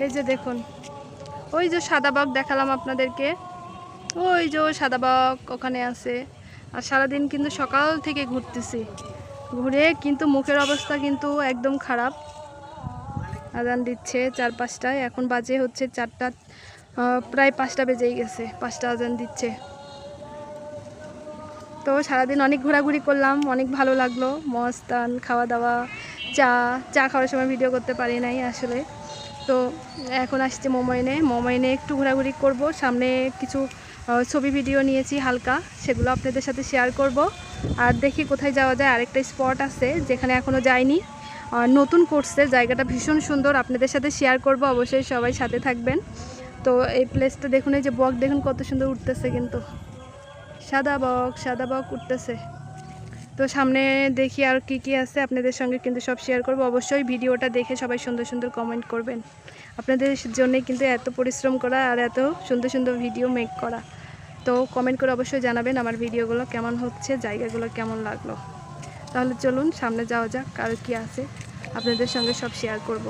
এই যে দেখুন, ওই যে সাদা বাঘ দেখালাম আপনাদেরকে, ওই যে সাদা বাঘ ওখানে আছে। আর সারাদিন কিন্তু সকাল থেকে ঘুরতেছি, ঘুরে কিন্তু মুখের অবস্থা কিন্তু একদম খারাপ। আজান দিচ্ছে 4-5টায়, এখন বাজে হচ্ছে 4টা, প্রায় 5টা বেজেই গেছে, 5টা আজান দিচ্ছে। তো সারাদিন অনেক ঘোরাঘুরি করলাম, অনেক ভালো লাগলো, মস্তান খাওয়া দাওয়া, চা খাওয়ার সময় ভিডিও করতে পারি নাই আসলে। তো এখন আসছে মোমো এনে একটু ঘোরাঘুরি করব। সামনে কিছু ছবি ভিডিও নিয়েছি হালকা, সেগুলো আপনাদের সাথে শেয়ার করব। আর দেখি কোথায় যাওয়া যায়। আরেকটা স্পট আছে যেখানে এখনও যাইনি, নতুন করছে, জায়গাটা ভীষণ সুন্দর, আপনাদের সাথে শেয়ার করব, অবশ্যই সবাই সাথে থাকবেন। তো এই প্লেসটা দেখুন, এই যে বক দেখুন কত সুন্দর উঠতেছে, কিন্তু সাদা বক উঠতেছে। তো সামনে দেখি আর কি আছে, আপনাদের সঙ্গে কিন্তু সব শেয়ার করব। অবশ্যই ভিডিওটা দেখে সবাই সুন্দর সুন্দর কমেন্ট করবেন। আপনাদের জন্যই কিন্তু এত পরিশ্রম করা আর এত সুন্দর সুন্দর ভিডিও মেক করা। তো কমেন্ট করে অবশ্যই জানাবেন আমার ভিডিওগুলো কেমন হচ্ছে, জায়গাগুলো কেমন লাগলো। তাহলে চলুন সামনে যাওয়া যাক, আর কি আছে আপনাদের সঙ্গে সব শেয়ার করব।